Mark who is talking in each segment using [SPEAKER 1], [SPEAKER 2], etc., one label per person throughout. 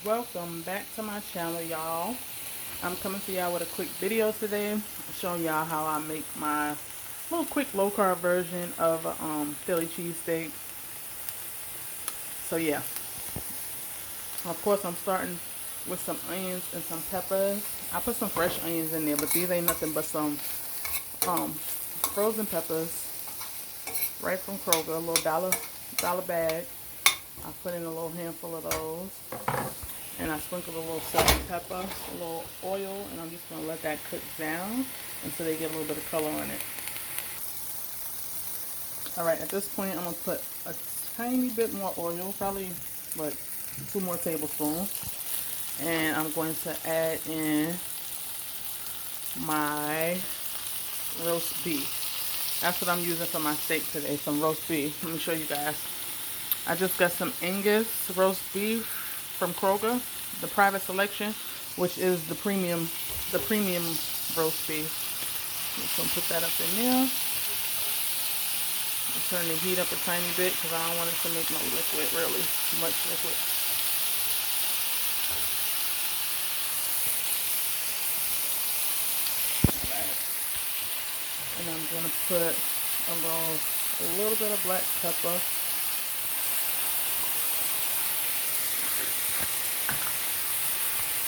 [SPEAKER 1] Welcome back to my channel, y'all. I'm coming to y'all with a quick video today, showing y'all how I make my little quick low carb version of Philly cheesesteak. So yeah, of course I'm starting with some onions and some peppers. I put some fresh onions in there, but these ain't nothing but some frozen peppers right from Kroger, a little dollar bag. I put in a little handful of those. And I sprinkle a little salt and pepper, a little oil, and I'm just going to let that cook down until they get a little bit of color on it. Alright, at this point I'm going to put a tiny bit more oil, probably like 2 more tablespoons. And I'm going to add in my roast beef. That's what I'm using for my steak today, some roast beef. Let me show you guys. I just got some Angus roast beef from Kroger, the private selection, which is the premium roast beef. I'm just gonna put that up in there. Turn the heat up a tiny bit because I don't want it to make no liquid, really much liquid. Alright. And I'm gonna put a little bit of black pepper.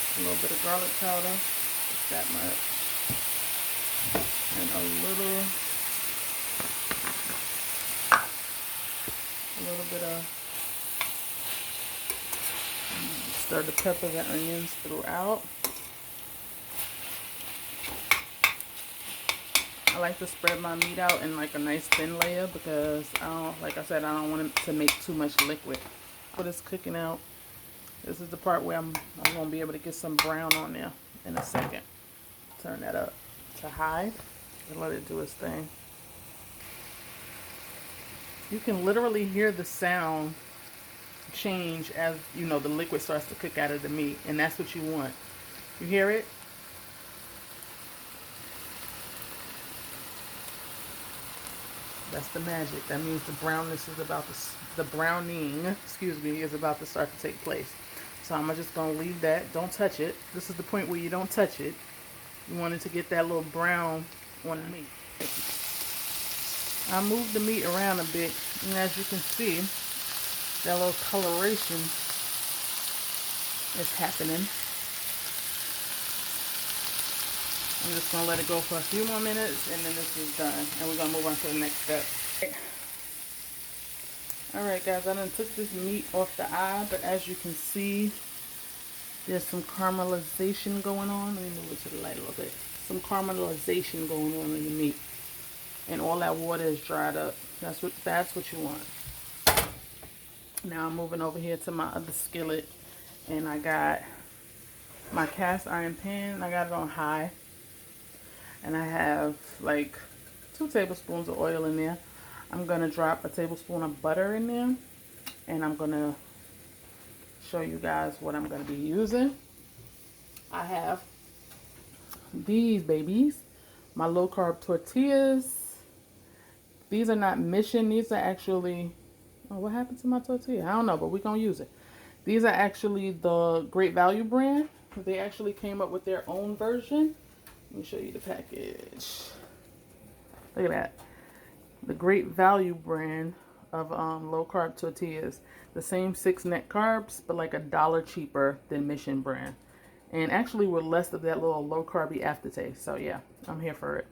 [SPEAKER 1] A little bit of garlic powder, just that much, and a little bit of stir the peppers and onions throughout. I like to spread my meat out in like a nice thin layer because like I said, I don't want it to make too much liquid. But it's cooking out. This is the part where I'm gonna be able to get some brown on there in a second. Turn that up to high and let it do its thing. You can literally hear the sound change as the liquid starts to cook out of the meat, and that's what you want. You hear it? That's the magic. That means the brownness is about the browning, excuse me, is about to start to take place. So I'm just gonna leave that. Don't touch it. This is the point where you don't touch it. You want it to get that little brown on the meat. I moved the meat around a bit, and as you can see, that little coloration is happening. I'm just going to let it go for a few more minutes, and then this is done. And we're going to move on to the next step. Alright guys, I done took this meat off the eye, but as you can see, there's some caramelization going on. Let me move it to the light a little bit. Some caramelization going on in the meat. And all that water is dried up. That's what you want. Now I'm moving over here to my other skillet, and I got my cast iron pan. I got it on high, and I have like 2 tablespoons of oil in there. I'm gonna drop a tablespoon of butter in there, and I'm gonna show you guys what I'm gonna be using. I have these babies, my low carb tortillas. These are not Mission. These are actually, oh, what happened to my tortilla? I don't know, but we're going to use it. These are actually the Great Value brand. They actually came up with their own version. Let me show you the package. Look at that. The Great Value brand of low carb tortillas. The same 6 net carbs, but like $1 cheaper than Mission brand. And actually with less of that little low carby aftertaste. So yeah, I'm here for it.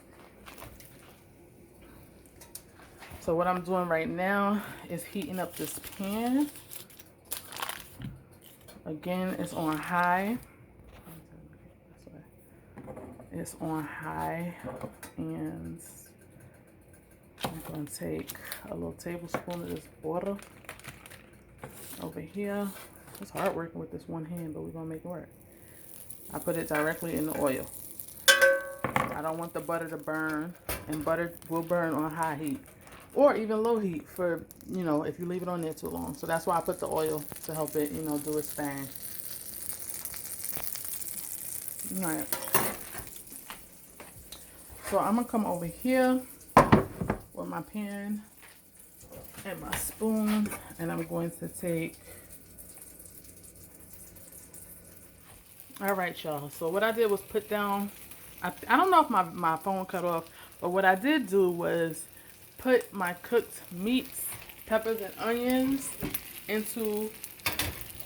[SPEAKER 1] So what I'm doing right now is heating up this pan. Again, it's on high. It's on high, and I'm going to take a little tablespoon of this butter over here. It's hard working with this one hand, but we're going to make it work. I put it directly in the oil. I don't want the butter to burn, and butter will burn on high heat. Or even low heat for, if you leave it on there too long. So that's why I put the oil to help it, do its thing. Alright. So I'm going to come over here with my pan and my spoon. And I'm going to take All right, y'all. So what I did was put down, I don't know if my phone cut off, but what I did do was put my cooked meats, peppers, and onions into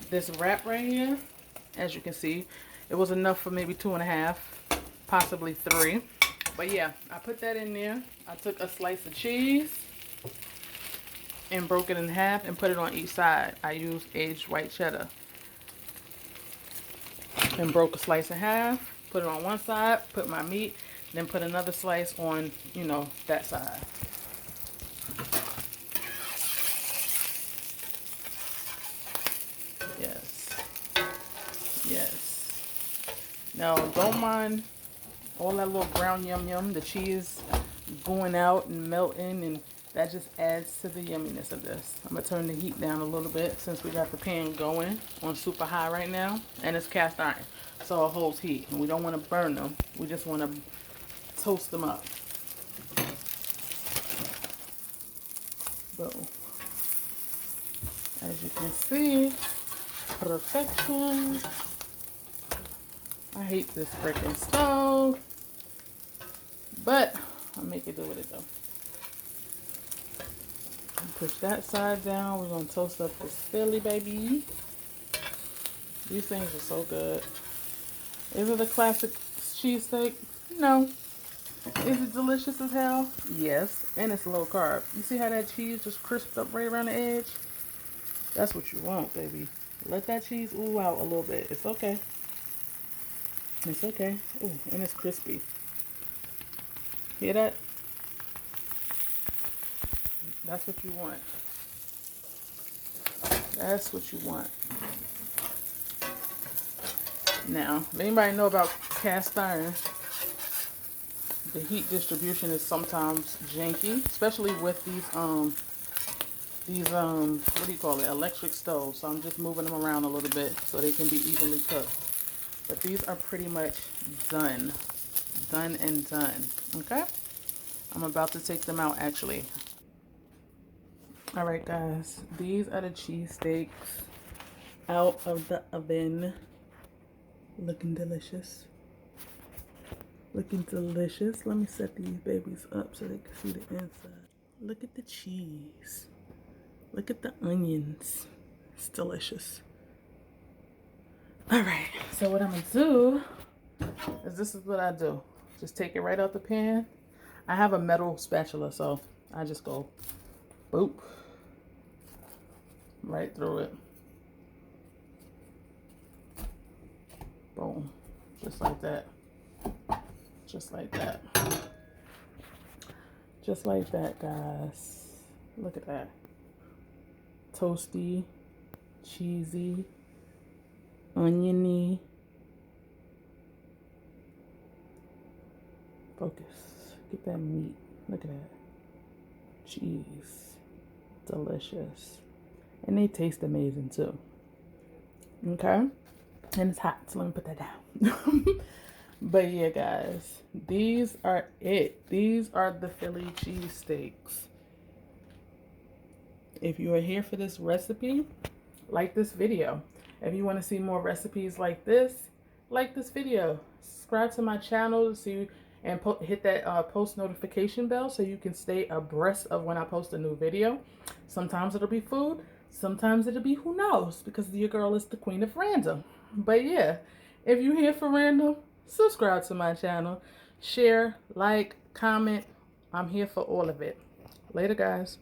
[SPEAKER 1] this wrap right here. As you can see, it was enough for maybe 2.5, possibly 3. But yeah, I put that in there. I took a slice of cheese and broke it in half and put it on each side. I used aged white cheddar and broke a slice in half, put it on one side, put my meat, then put another slice on, you know, that side. Yes. Yes. Now, don't mind all that little brown yum yum, the cheese going out and melting, and that just adds to the yumminess of this. I'm going to turn the heat down a little bit since we got the pan going on super high right now, and it's cast iron, so it holds heat, and we don't want to burn them. We just want to toast them up. Boom. As you can see, perfection. I hate this freaking stove, but I'll make it do what it does. Push that side down. We're going to toast up this Philly, baby. These things are so good. Is it a classic cheesesteak? No. Is it delicious as hell? Yes. And it's low carb. You see how that cheese just crisped up right around the edge? That's what you want, baby. Let that cheese ooh out a little bit. It's okay. It's okay. Ooh, and it's crispy. Hear that? That's what you want. That's what you want. Now, if anybody know about cast iron, the heat distribution is sometimes janky, especially with these what do you call it, electric stoves. So I'm just moving them around a little bit so they can be evenly cooked. But these are pretty much done and done. Okay, I'm about to take them out actually. All right, guys, these are the cheesesteaks out of the oven, looking delicious. Looking delicious. Let me set these babies up so they can see the inside. Look at the cheese. Look at the onions. It's delicious. All right, so what I'm gonna do is this is what I do. Just take it right out the pan. I have a metal spatula, so I just go boop right through it. Boom, just like that. Just like that. Just like that, guys. Look at that. Toasty, cheesy, oniony. Focus. Get that meat. Look at that. Cheese. Delicious. And they taste amazing too. Okay? And it's hot, so let me put that down. But yeah, guys, these are it. These are the Philly cheesesteaks. If you are here for this recipe, like this video. If you want to see more recipes like this video. Subscribe to my channel to see and hit that post notification bell so you can stay abreast of when I post a new video. Sometimes it'll be food. Sometimes it'll be who knows, because your girl is the queen of random. But yeah, if you're here for random, subscribe to my channel, share, like, comment. I'm here for all of it. Later, guys.